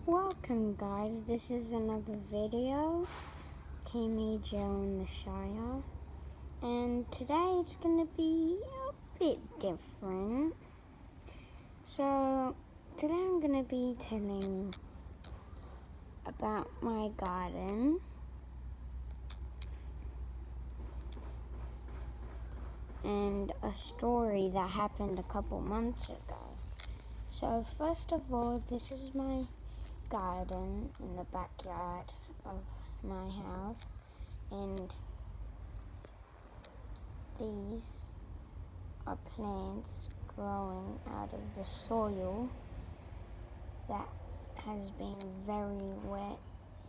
Welcome guys, this is another video, Team E.G.L in the Shire, and today it's going to be a bit different. So today I'm going to be telling about my garden and a story that happened a couple months ago. So first of all, this is my garden in the backyard of my house, and these are plants growing out of the soil that has been very wet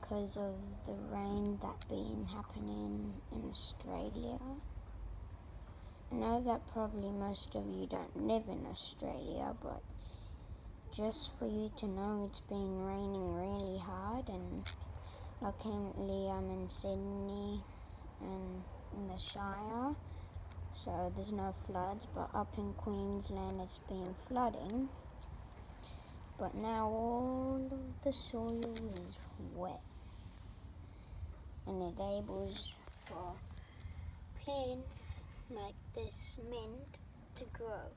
because of the rain that been happening in Australia. I know that probably most of you don't live in Australia, but just for you to know, it's been raining really hard, and luckily I'm in Sydney and in the Shire, so there's no floods, but up in Queensland it's been flooding. But now all of the soil is wet, and it enables for plants like this mint to grow,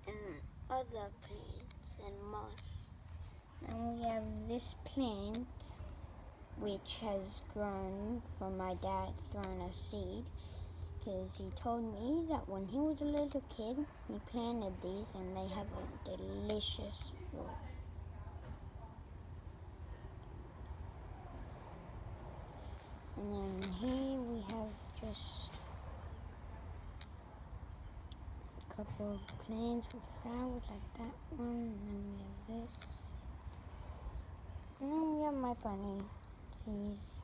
and other plants and moss. And we have this plant which has grown from my dad throwing a seed, because he told me that when he was a little kid he planted these and they have a delicious fruit. And then here we have just a couple of plants with flowers like that one, and then we have this. And then we have my bunny. He's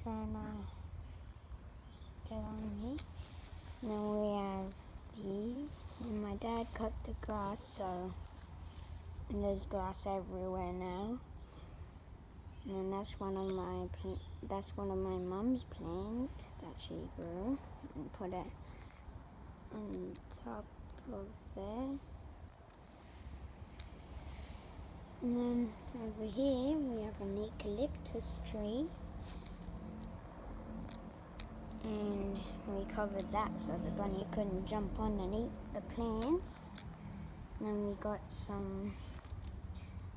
trying to get on me. And then we have these. And my dad cut the grass, so and there's grass everywhere now. And then that's one of my mum's plants that she grew and put it on top of there. And then over here we have an eucalyptus tree, and we covered that so the bunny couldn't jump on and eat the plants. And then we got some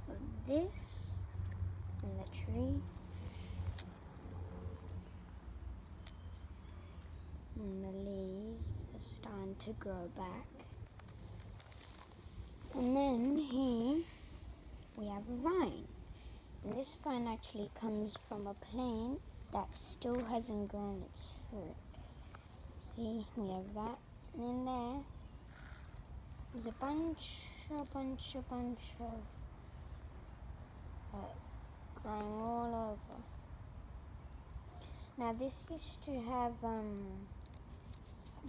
of this in the tree, and the leaves are starting to grow back. And then here we have a vine, and this vine actually comes from a plant that still hasn't grown its fruit. See, we have that, and in there's a bunch of growing all over. Now this used to have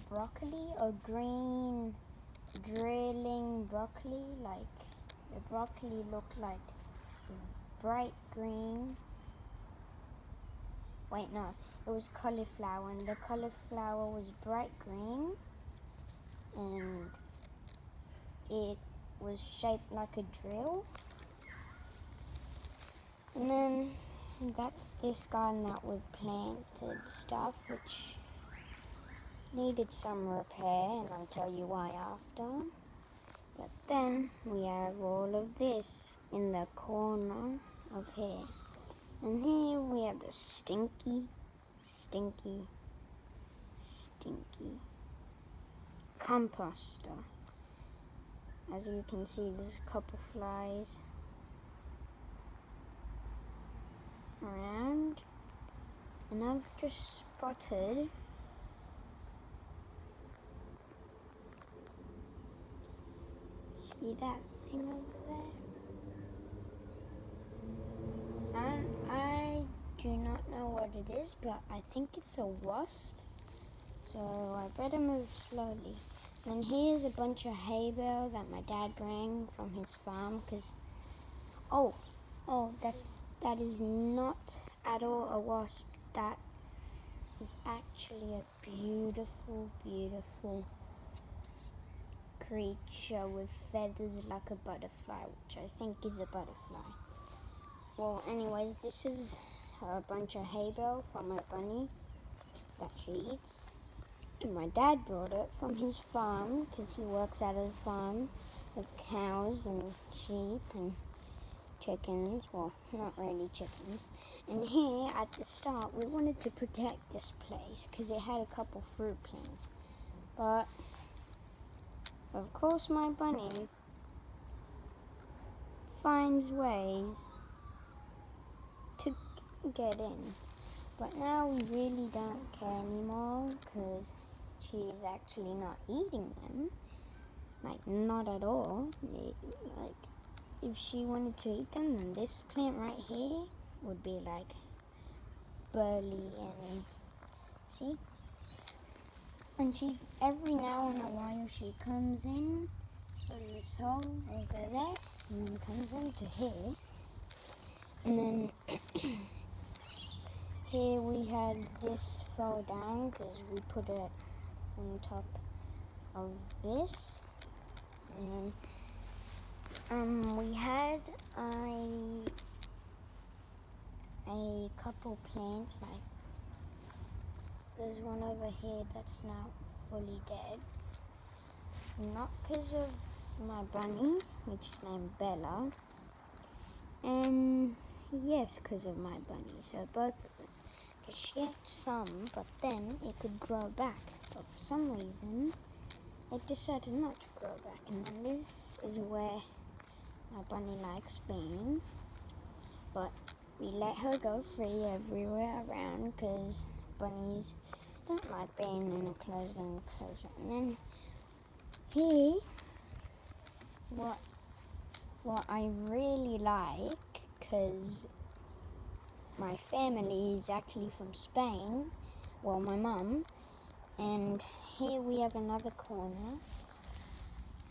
broccoli, or green drilling broccoli, like the broccoli looked like bright green. Wait, no, it was cauliflower, and the cauliflower was bright green, and it was shaped like a drill. And then that's this garden that we planted stuff which needed some repair, and I'll tell you why after. But then we have all of this in the corner of here. And here we have the stinky composter. As you can see, there's a couple flies around, and I've just spotted see that thing over there? I do not know what it is, but I think it's a wasp, so I better move slowly. And here's a bunch of hay bale that my dad brought from his farm, because that is not at all a wasp. That is actually a beautiful creature with feathers like a butterfly, which I think is a butterfly. Well, anyways, this is a bunch of hay bale from a bunny that she eats. And my dad brought it from his farm because he works at a farm with cows and sheep and chickens. Well, not really chickens. And here at the start, we wanted to protect this place because it had a couple fruit plants. But of course, my bunny finds ways to get in. But now we really don't care anymore because she's actually not eating them. Like, not at all. Like, if she wanted to eat them, then this plant right here would be like burly and see? And she, every now and a while, she comes in from this hole over there and then comes into here. And then here we had this fell down because we put it on top of this. And then we had a couple plants, like there's one over here that's now fully dead. Not because of my bunny, which is named Bella, and yes, because of my bunny. So both of them. Because she had some, but then it could grow back. But for some reason, it decided not to grow back. And then this is where my bunny likes being. But we let her go free everywhere around because bunnies don't like being in a closed enclosure. And then here, what I really like, because my family is actually from Spain, well, my mum, and here we have another corner,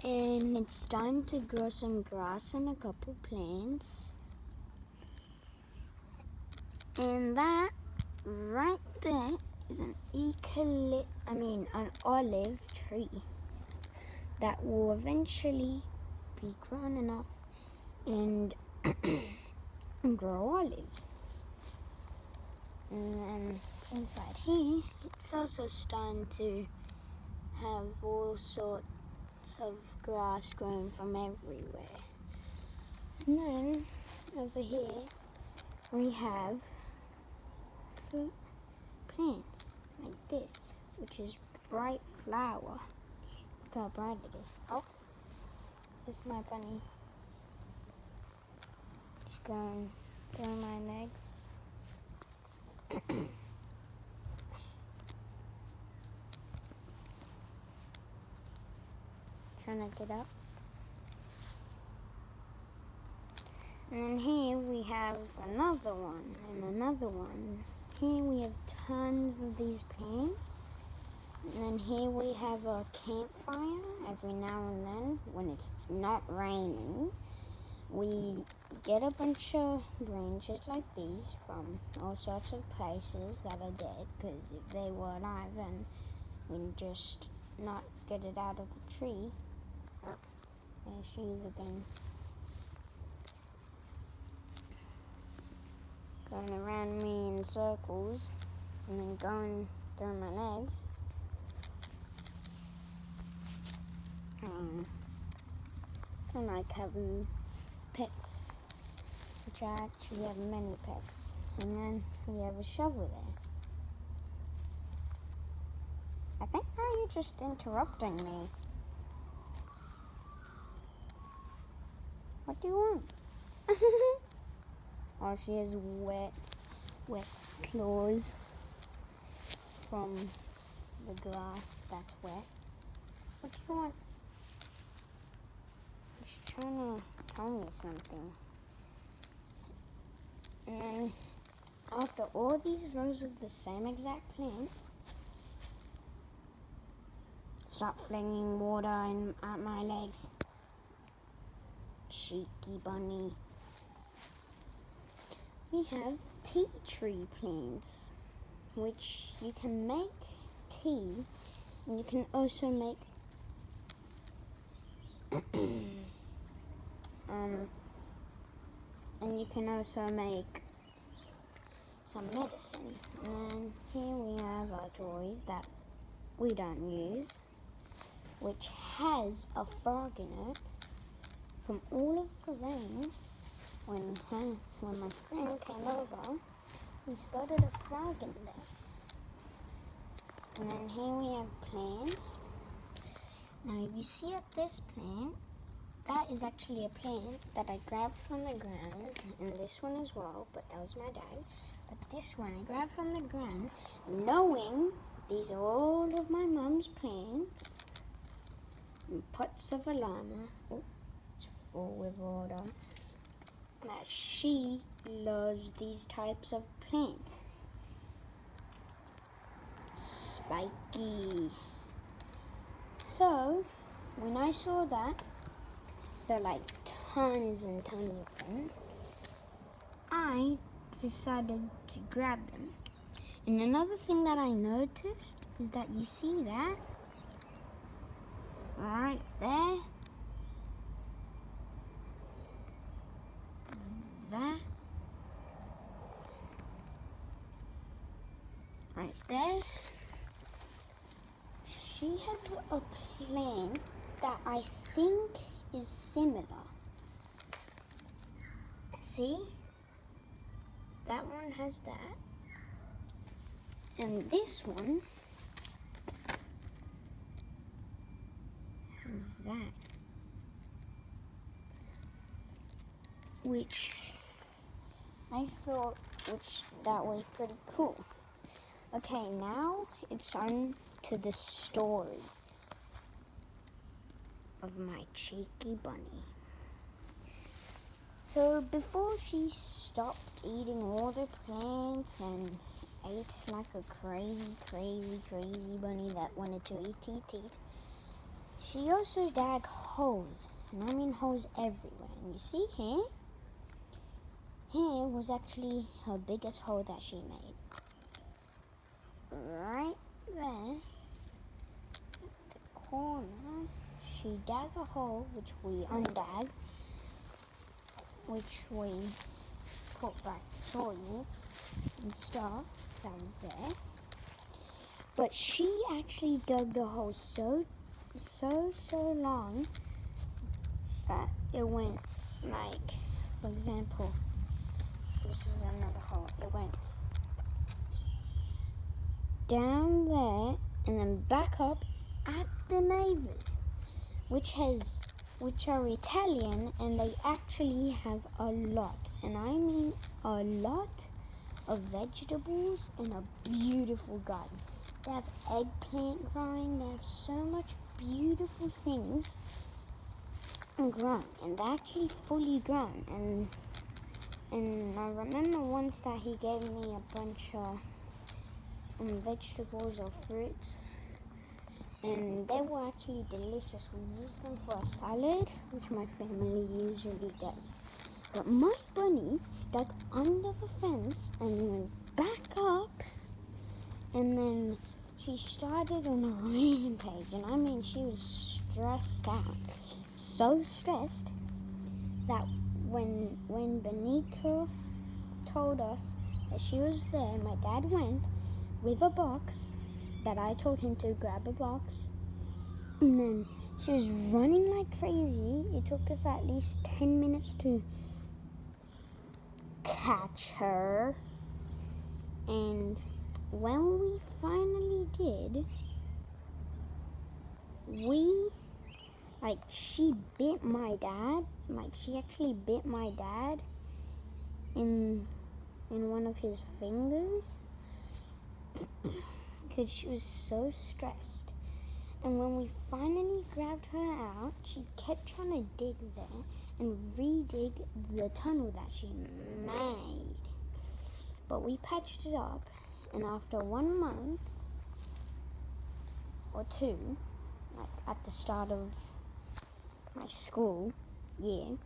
and it's starting to grow some grass and a couple plants, and that right there is an an olive tree that will eventually be grown enough and grow olives. And then inside here, it's also starting to have all sorts of grass growing from everywhere. And then over here, we have plants like this, which is bright flower. Look how bright it is. Oh, there's my bunny. Just going through my legs. Trying to get up. And then here we have another one and another one. Here we have tons of these plants. And then here we have a campfire every now and then when it's not raining. We get a bunch of branches like these from all sorts of places that are dead, because if they were alive then we'd just not get it out of the tree. There she is again. Going around me in circles and then going through my legs. I like having pets, which I actually have many pets. And then we have a shovel there. I think now you're just interrupting me. What do you want? Oh, she has wet claws from the grass that's wet. What do you want? She's trying to tell me something. And then after all these rows of the same exact plant, start flinging water at my legs. Cheeky bunny. We have tea tree plants, which you can make tea, and you can also make And you can also make some medicine. And then here we have our toys that we don't use, which has a frog in it. From all of the rain, when my friend came over, we spotted a frog in there. And then here we have plants. Now if you see at this plant, that is actually a plant that I grabbed from the ground, and this one as well, but that was my dad. But this one I grabbed from the ground, knowing these are all of my mum's plants. And pots of a llama. Oh, it's full with water. That she loves these types of plants. Spiky. So, when I saw that, there are like tons and tons of them, I decided to grab them. And another thing that I noticed is that you see that right there, that right there, she has a plant that I think is similar. See? That one has that. And this one has that. Which I thought that was pretty cool. Okay, now it's on to the story of my cheeky bunny. So before she stopped eating all the plants and ate like a crazy bunny that wanted to eat, she also dug holes, and I mean holes everywhere. And you see here was actually her biggest hole that she made. Right there, at the corner, she dug a hole, which we undug, which we put back soil and stuff that was there. But she actually dug the hole so long that it went like, for example, this is another hole. It went down there and then back up at the neighbors, which are Italian, and they actually have a lot, and I mean a lot of vegetables and a beautiful garden. They have eggplant growing. They have so much beautiful things grown, and they're actually fully grown. And I remember once that he gave me a bunch of vegetables or fruits, and they were actually delicious. We used them for a salad, which my family usually does. But my bunny dug under the fence and went back up, and then she started on a rampage, and I mean she was stressed out. So stressed that when Benito told us that she was there, my dad went with a box that I told him to grab a box, and then she was running like crazy. It took us at least 10 minutes to catch her, and when we finally did, she bit my dad. She actually bit my dad in one of his fingers because she was so stressed. And when we finally grabbed her out, she kept trying to dig there and re-dig the tunnel that she made. But we patched it up, and after 1 month or two, like at the start of my school year,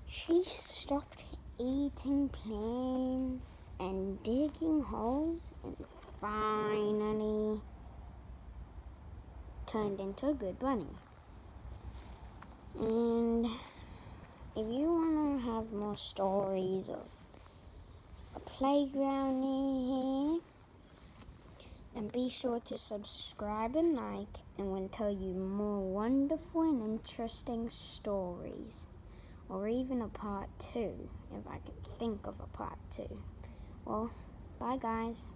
she stopped eating plants and digging holes, and finally turned into a good bunny. And if you want to have more stories of a playground near here, then be sure to subscribe and like, and we'll tell you more wonderful and interesting stories. Or even a part 2, if I can think of a part 2. Well, bye guys.